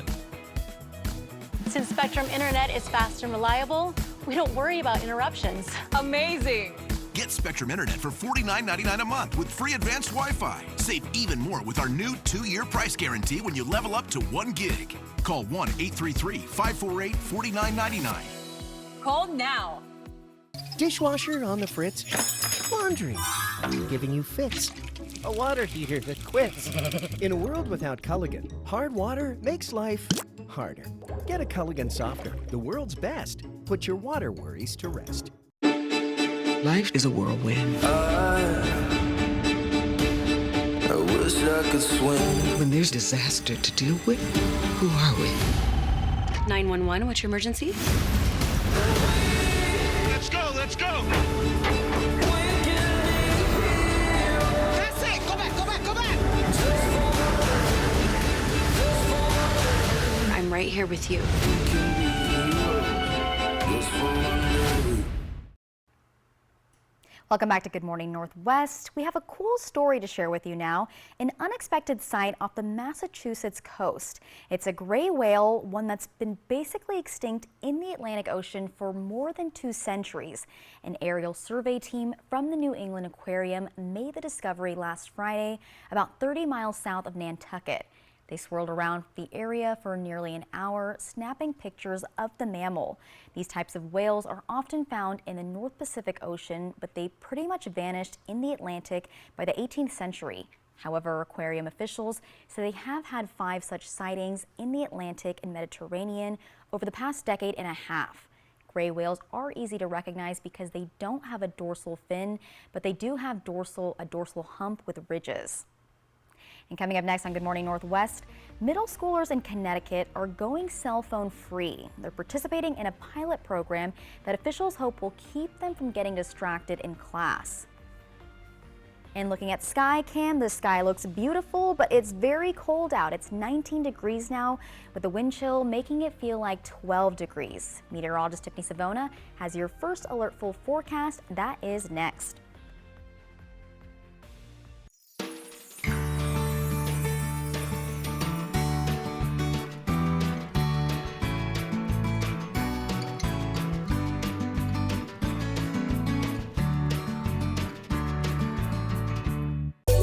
Since Spectrum Internet is fast and reliable, we don't worry about interruptions. Amazing! Get Spectrum Internet for $49.99 a month with free advanced Wi-Fi. Save even more with our new 2-year price guarantee when you level up to 1 gig. Call 1-833-548-4999. Call now. Dishwasher on the fritz. Laundry giving you fits. A water heater that quits. In a world without Culligan, hard water makes life harder. Get a Culligan softener, the world's best. Put your water worries to rest. Life is a whirlwind. I wish I could swim. When there's disaster to deal with, who are we? 911, what's your emergency? Let's go, let's go! That's it! Go back, go back, go back! I'm right here with you. Welcome back to Good Morning Northwest. We have a cool story to share with you now. An unexpected sight off the Massachusetts coast. It's a gray whale, one that's been basically extinct in the Atlantic Ocean for more than 2 centuries. An aerial survey team from the New England Aquarium made the discovery last Friday, about 30 miles south of Nantucket. They swirled around the area for nearly an hour, snapping pictures of the mammal. These types of whales are often found in the North Pacific Ocean, but they pretty much vanished in the Atlantic by the 18th century. However, aquarium officials say they have had 5 such sightings in the Atlantic and Mediterranean over the past decade and a half. Gray whales are easy to recognize because they don't have a dorsal fin, but they do have a dorsal hump with ridges. And coming up next on Good Morning Northwest, middle schoolers in Connecticut are going cell phone free. They're participating in a pilot program that officials hope will keep them from getting distracted in class. And looking at SkyCam, the sky looks beautiful, but it's very cold out. It's 19 degrees now, with the wind chill making it feel like 12 degrees. Meteorologist Tiffany Savona has your first alert full forecast. That is next.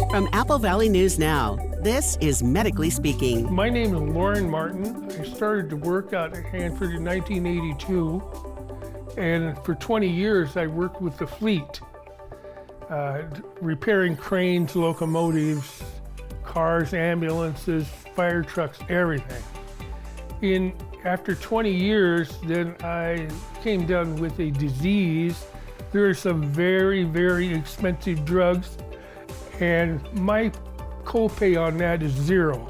From Apple Valley News Now, this is Medically Speaking. My name is Lauren Martin. I started to work out at Hanford in 1982, and for 20 years I worked with the fleet, repairing cranes, locomotives, cars, ambulances, fire trucks, everything. After 20 years, then I came down with a disease. There are some very, very expensive drugs, and my copay on that is 0.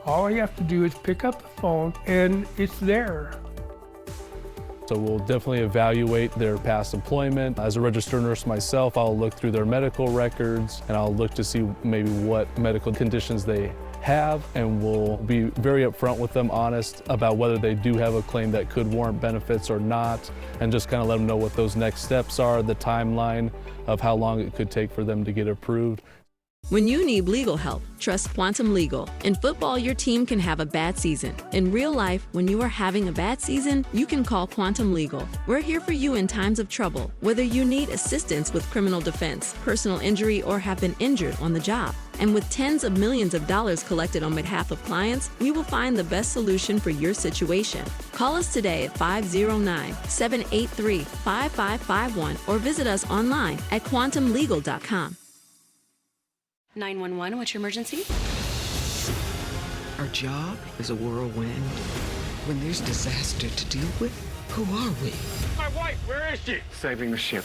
All I have to do is pick up the phone and it's there. So we'll definitely evaluate their past employment. As a registered nurse myself, I'll look through their medical records and I'll look to see maybe what medical conditions they have, and we'll be very upfront with them, honest about whether they do have a claim that could warrant benefits or not, and just kind of let them know what those next steps are, the timeline of how long it could take for them to get approved. When you need legal help, trust Quantum Legal. In football, your team can have a bad season. In real life, when you are having a bad season, you can call Quantum Legal. We're here for you in times of trouble, whether you need assistance with criminal defense, personal injury, or have been injured on the job. And with tens of millions of dollars collected on behalf of clients, we will find the best solution for your situation. Call us today at 509-783-5551 or visit us online at quantumlegal.com. 911, what's your emergency? Our job is a whirlwind. When there's disaster to deal with, who are we? My wife, where is she? Saving the ship.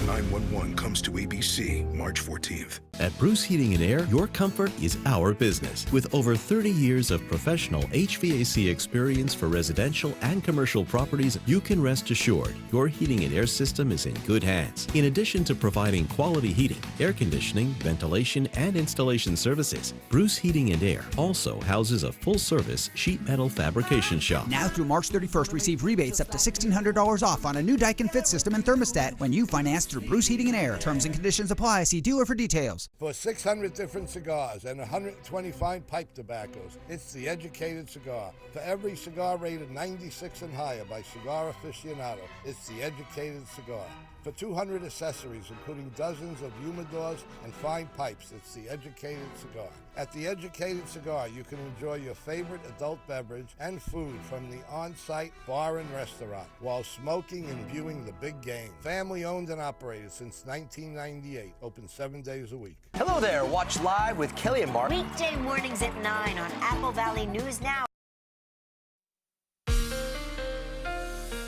911 comes to ABC March 14th. At Bruce Heating and Air, your comfort is our business. With over 30 years of professional HVAC experience for residential and commercial properties, you can rest assured your heating and air system is in good hands. In addition to providing quality heating, air conditioning, ventilation, and installation services, Bruce Heating and Air also houses a full-service sheet metal fabrication shop. Now through March 31st, receive rebates up to $1,600 off on a new Daikin Fit system and thermostat when you finance through Bruce Heating and Air. Terms and conditions apply. See dealer for details. For 600 different cigars and 120 fine pipe tobaccos, it's The Educated Cigar. For every cigar rated 96 and higher by Cigar Aficionado, it's The Educated Cigar. For 200 accessories, including dozens of humidors and fine pipes, it's The Educated Cigar. At The Educated Cigar, you can enjoy your favorite adult beverage and food from the on-site bar and restaurant while smoking and viewing the big game. Family owned and operated since 1998, open 7 days a week. Hello there, watch live with Kelly and Mark. Weekday mornings at 9 on Apple Valley News Now.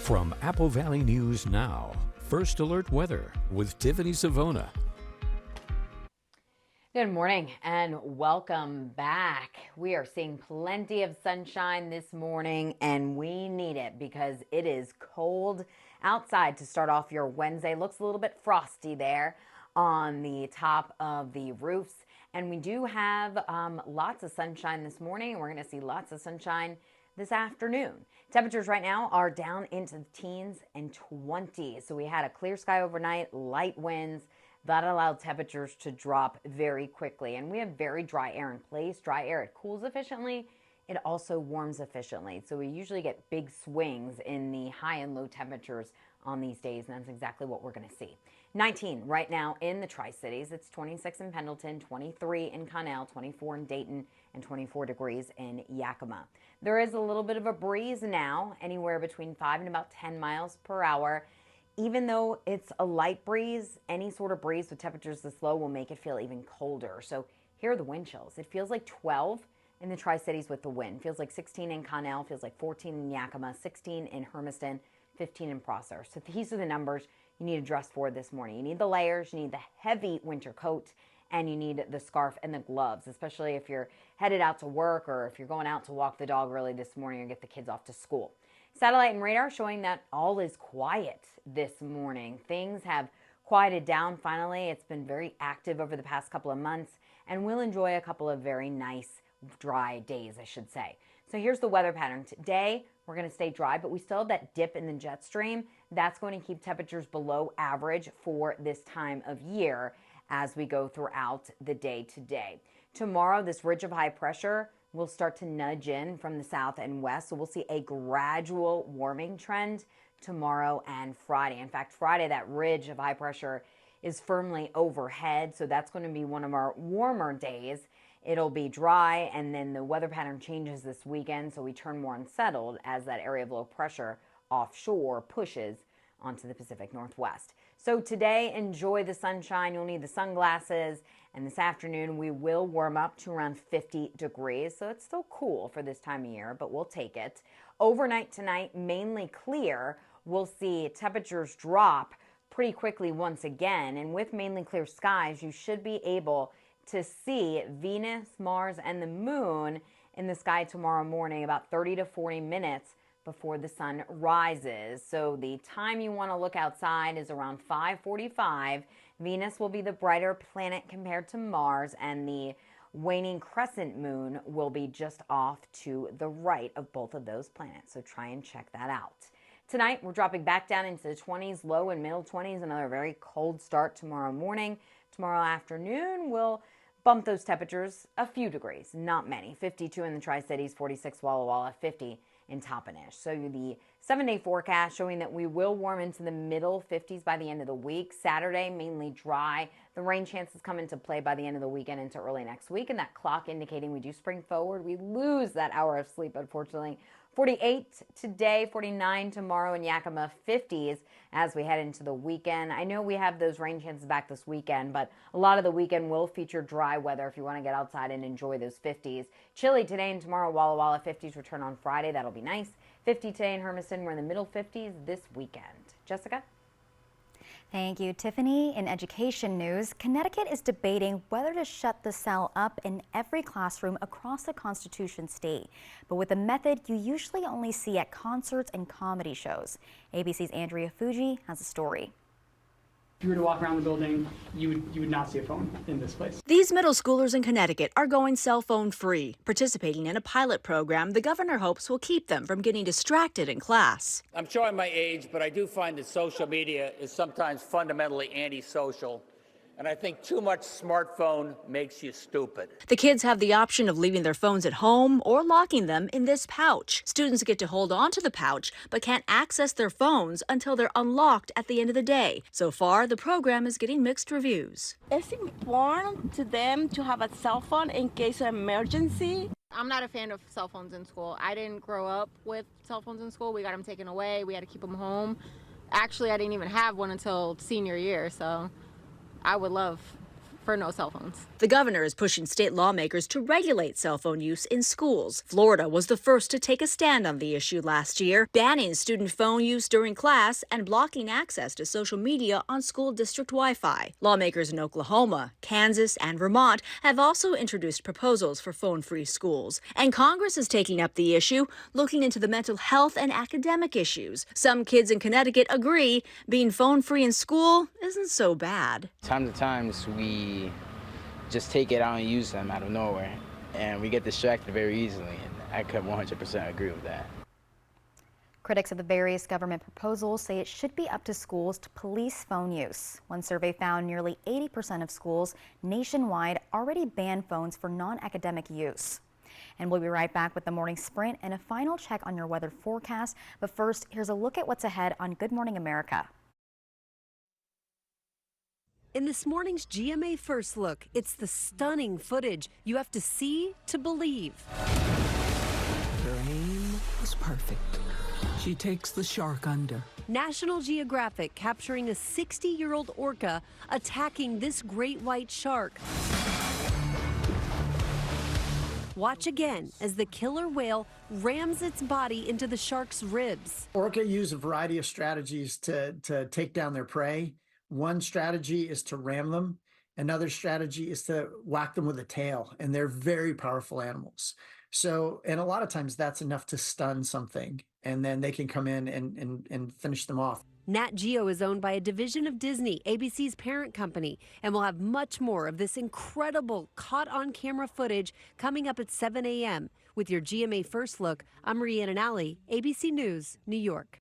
From Apple Valley News Now, First Alert Weather with Tiffany Savona. Good morning and welcome back. We are seeing plenty of sunshine this morning and we need it because it is cold outside to start off your Wednesday. Looks a little bit frosty there on the top of the roofs. And we do have lots of sunshine this morning and we're going to see lots of sunshine this afternoon. Temperatures right now are down into the teens and 20s. So we had a clear sky overnight, light winds. That allowed temperatures to drop very quickly. And we have very dry air in place. Dry air, it cools efficiently. It also warms efficiently. So we usually get big swings in the high and low temperatures on these days. And that's exactly what we're going to see. 19 right now in the Tri-Cities. It's 26 in Pendleton, 23 in Connell, 24 in Dayton, and 24 degrees in Yakima. There is a little bit of a breeze now, anywhere between 5 and about 10 miles per hour. Even though it's a light breeze, any sort of breeze with temperatures this low will make it feel even colder. So here are the wind chills. It feels like 12 in the Tri-Cities with the wind. Feels like 16 in Connell, feels like 14 in Yakima, 16 in Hermiston, 15 in Prosser. So these are the numbers you need to dress for this morning. You need the layers, you need the heavy winter coat, and you need the scarf and the gloves, especially if you're headed out to work or if you're going out to walk the dog early this morning or get the kids off to school. Satellite and radar showing that all is quiet this morning. Things have quieted down finally. It's been very active over the past couple of months, and we'll enjoy a couple of very nice dry days, I should say. So here's the weather pattern. Today, we're going to stay dry, but we still have that dip in the jet stream. That's going to keep temperatures below average for this time of year as we go throughout the day today. Tomorrow, this ridge of high pressure will start to nudge in from the south and west. So we'll see a gradual warming trend tomorrow and Friday. In fact, Friday, that ridge of high pressure is firmly overhead. So that's going to be one of our warmer days. It'll be dry, and then the weather pattern changes this weekend, so we turn more unsettled as that area of low pressure offshore pushes onto the Pacific Northwest. So today, enjoy the sunshine. You'll need the sunglasses, and this afternoon we will warm up to around 50 degrees, so it's still cool for this time of year, but we'll take it. Overnight tonight, mainly clear. We'll see temperatures drop pretty quickly once again, and with mainly clear skies, you should be able to see Venus, Mars, and the moon in the sky tomorrow morning about 30 to 40 minutes before the sun rises. So the time you want to look outside is around 5:45. Venus will be the brighter planet compared to Mars, and the waning crescent moon will be just off to the right of both of those planets. So try and check that out. Tonight, we're dropping back down into the 20s, low and middle 20s, another very cold start tomorrow morning. Tomorrow afternoon, we'll bump those temperatures a few degrees, not many. 52 in the Tri-Cities, 46 Walla Walla, 50 in Toppenish. So the 7-day forecast showing that we will warm into the middle 50s by the end of the week. Saturday, mainly dry. The rain chances come into play by the end of the weekend into early next week. And that clock indicating we do spring forward. We lose that hour of sleep, unfortunately. 48 today, 49 tomorrow in Yakima, 50s as we head into the weekend. I know we have those rain chances back this weekend, but a lot of the weekend will feature dry weather if you want to get outside and enjoy those 50s. Chilly today and tomorrow, Walla Walla, 50s return on Friday. That'll be nice. 50 today in Hermiston. We're in the middle 50s this weekend. Jessica? Thank you, Tiffany. In education news, Connecticut is debating whether to shut the cell up in every classroom across the Constitution state, but with a method you usually only see at concerts and comedy shows. ABC's Andrea Fuji has a story. If you were to walk around the building, you would not see a phone in this place. These middle schoolers in Connecticut are going cell phone free, participating in a pilot program the governor hopes will keep them from getting distracted in class. I'm showing my age, but I do find that social media is sometimes fundamentally antisocial. And I think too much smartphone makes you stupid. The kids have the option of leaving their phones at home or locking them in this pouch. Students get to hold on to the pouch, but can't access their phones until they're unlocked at the end of the day. So far, the program is getting mixed reviews. It's important to them to have a cell phone in case of emergency. I'm not a fan of cell phones in school. I didn't grow up with cell phones in school. We got them taken away. We had to keep them home. Actually, I didn't even have one until senior year, so I would love for no cell phones. The governor is pushing state lawmakers to regulate cell phone use in schools. Florida was the first to take a stand on the issue last year, banning student phone use during class and blocking access to social media on school district Wi-Fi. Lawmakers in Oklahoma, Kansas, and Vermont have also introduced proposals for phone-free schools. And Congress is taking up the issue, looking into the mental health and academic issues. Some kids in Connecticut agree being phone-free in school isn't so bad. Time to times we just take it out and use them out of nowhere, and we get distracted very easily, and I could 100% agree with that. Critics of the various government proposals say it should be up to schools to police phone use. One survey found nearly 80% of schools nationwide already ban phones for non-academic use. And we'll be right back with the morning sprint and a final check on your weather forecast. But first, here's a look at what's ahead on Good Morning America. In this morning's GMA First Look, it's the stunning footage you have to see to believe. Her aim was perfect. She takes the shark under. National Geographic capturing a 60-year-old orca attacking this great white shark. Watch again as the killer whale rams its body into the shark's ribs. Orca use a variety of strategies to take down their prey. One strategy is to ram them. Another strategy is to whack them with a tail, and they're very powerful animals. So, and a lot of times that's enough to stun something, and then they can come in and finish them off. Nat Geo is owned by a division of Disney, ABC's parent company, and we'll have much more of this incredible caught-on-camera footage coming up at 7 a.m. With your GMA First Look, I'm Rhiannon Alley, ABC News, New York.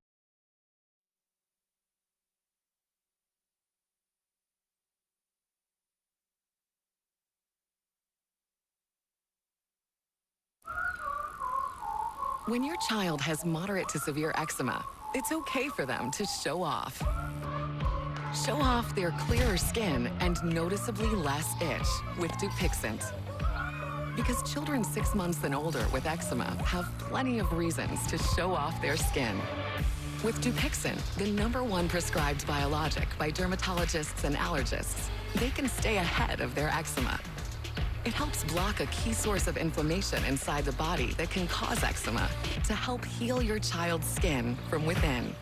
When your child has moderate to severe eczema, it's okay for them to show off. Show off their clearer skin and noticeably less itch with Dupixent. Because children 6 months and older with eczema have plenty of reasons to show off their skin. With Dupixent, the #1 prescribed biologic by dermatologists and allergists, they can stay ahead of their eczema. It helps block a key source of inflammation inside the body that can cause eczema to help heal your child's skin from within.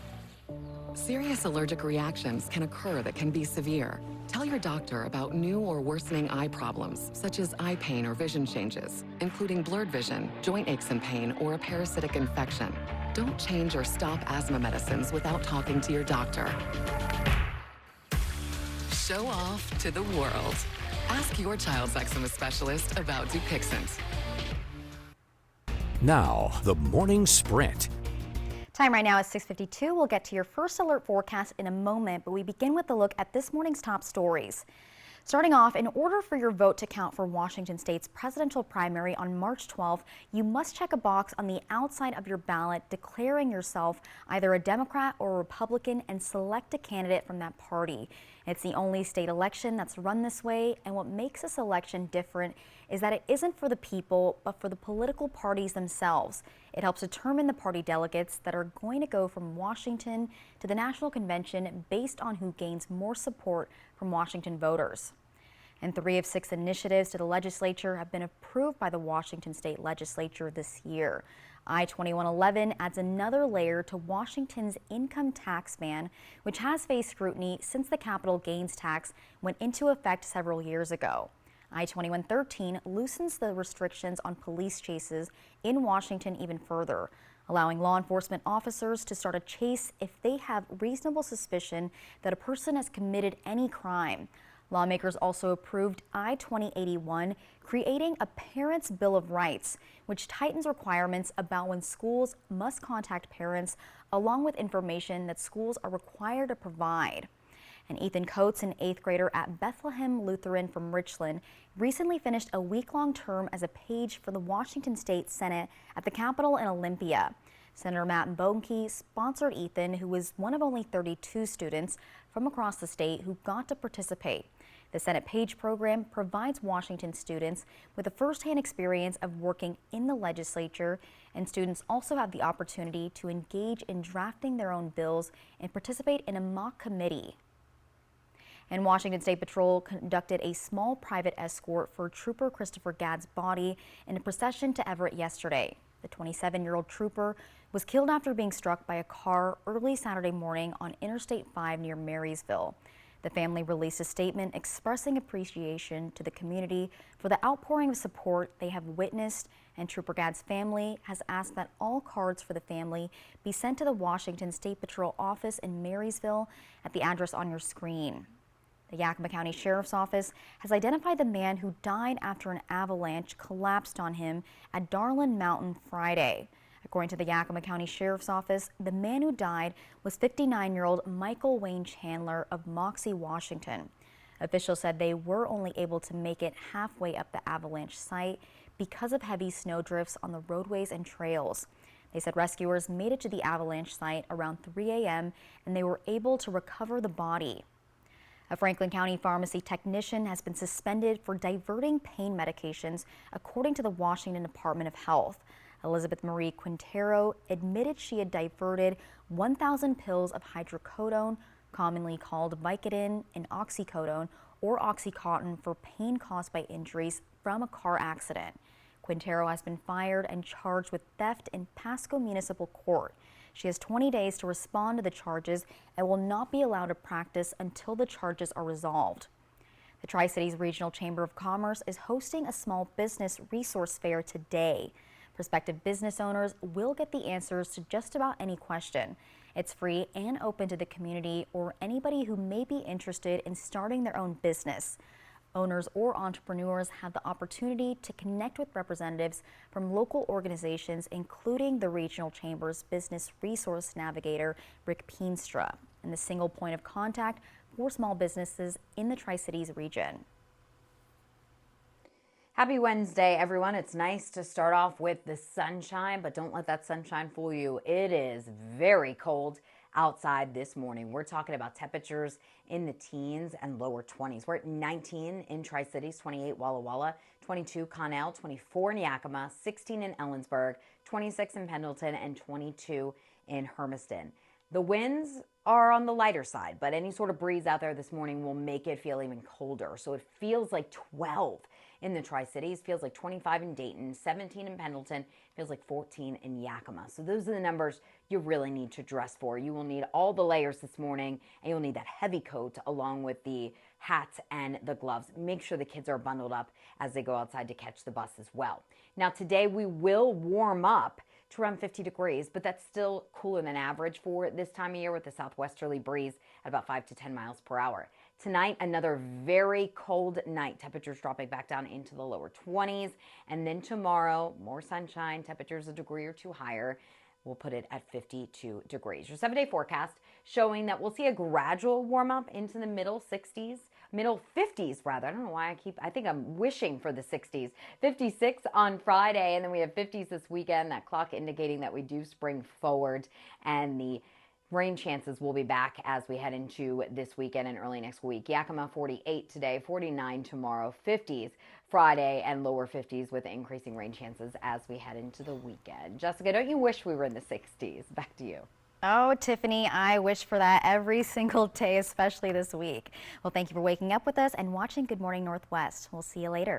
Serious allergic reactions can occur that can be severe. Tell your doctor about new or worsening eye problems, such as eye pain or vision changes, including blurred vision, joint aches and pain, or a parasitic infection. Don't change or stop asthma medicines without talking to your doctor. Show off to the world. Ask your child's eczema specialist about Dupixent. Now, the morning sprint. Time right now is 6:52. We'll get to your first alert forecast in a moment, but we begin with a look at this morning's top stories. Starting off, in order for your vote to count for Washington State's presidential primary on March 12th, you must check a box on the outside of your ballot declaring yourself either a Democrat or a Republican and select a candidate from that party. It's the only state election that's run this way, and what makes this election different is that it isn't for the people, but for the political parties themselves. It helps determine the party delegates that are going to go from Washington to the national convention based on who gains more support from Washington voters. And 3 of 6 initiatives to the legislature have been approved by the Washington State Legislature this year. I-2111 adds another layer to Washington's income tax ban, which has faced scrutiny since the capital gains tax went into effect several years ago. I-2113 loosens the restrictions on police chases in Washington even further, allowing law enforcement officers to start a chase if they have reasonable suspicion that a person has committed any crime. Lawmakers also approved I-2081, creating a Parents' Bill of Rights, which tightens requirements about when schools must contact parents, along with information that schools are required to provide. And Ethan Coates, an 8th grader at Bethlehem Lutheran from Richland, recently finished a week-long term as a page for the Washington State Senate at the Capitol in Olympia. Senator Matt Bohnke sponsored Ethan, who was one of only 32 students from across the state who got to participate. The Senate Page program provides Washington students with a first-hand experience of working in the legislature, and students also have the opportunity to engage in drafting their own bills and participate in a mock committee. And Washington State Patrol conducted a small private escort for Trooper Christopher Gadd's body in a procession to Everett yesterday. The 27-year-old trooper was killed after being struck by a car early Saturday morning on Interstate 5 near Marysville. The family released a statement expressing appreciation to the community for the outpouring of support they have witnessed, and Trooper Gadd's family has asked that all cards for the family be sent to the Washington State Patrol office in Marysville at the address on your screen. The Yakima County Sheriff's Office has identified the man who died after an avalanche collapsed on him at Darlin Mountain Friday. According to the Yakima County Sheriff's Office, the man who died was 59-year-old Michael Wayne Chandler of Moxie, Washington. Officials said they were only able to make it halfway up the avalanche site because of heavy snowdrifts on the roadways and trails. They said rescuers made it to the avalanche site around 3 a.m. and they were able to recover the body. A Franklin County pharmacy technician has been suspended for diverting pain medications, according to the Washington Department of Health. Elizabeth Marie Quintero admitted she had diverted 1,000 pills of hydrocodone, commonly called Vicodin, and oxycodone or Oxycontin for pain caused by injuries from a car accident. Quintero has been fired and charged with theft in Pasco Municipal Court. She has 20 days to respond to the charges and will not be allowed to practice until the charges are resolved. The Tri-Cities Regional Chamber of Commerce is hosting a small business resource fair today. Prospective business owners will get the answers to just about any question. It's free and open to the community or anybody who may be interested in starting their own business. Owners or entrepreneurs have the opportunity to connect with representatives from local organizations, including the Regional Chamber's Business Resource Navigator, Rick Peenstra, and the single point of contact for small businesses in the Tri-Cities region. Happy Wednesday, everyone. It's nice to start off with the sunshine, but don't let that sunshine fool you. It is very cold outside this morning. We're talking about temperatures in the teens and lower 20s. We're at 19 in Tri-Cities, 28 Walla Walla, 22 Connell, 24 in Yakima, 16 in Ellensburg, 26 in Pendleton, and 22 in Hermiston. The winds are on the lighter side, but any sort of breeze out there this morning will make it feel even colder. So it feels like 12 in the Tri-Cities, feels like 25 in Dayton, 17 in Pendleton, feels like 14 in Yakima. So those are the numbers you really need to dress for. You will need all the layers this morning, and you'll need that heavy coat along with the hats and the gloves. Make sure the kids are bundled up as they go outside to catch the bus as well. Now today we will warm up to around 50 degrees, but that's still cooler than average for this time of year with the southwesterly breeze at about 5 to 10 miles per hour. Tonight, another very cold night. Temperatures dropping back down into the lower 20s. And then tomorrow, more sunshine, temperatures a degree or two higher. We'll put it at 52 degrees. Your 7-day forecast showing that we'll see a gradual warm up into the middle 60s middle 50s rather. I don't know why I think I'm wishing for the 60s. 56 on Friday, and then we have 50s this weekend. That clock indicating that we do spring forward, and the rain chances will be back as we head into this weekend and early next week. Yakima 48 today, 49 tomorrow, 50s Friday, and lower 50s with increasing rain chances as we head into the weekend. Jessica, don't you wish we were in the 60s? Back to you. Oh, Tiffany, I wish for that every single day, especially this week. Well, thank you for waking up with us and watching Good Morning Northwest. We'll see you later.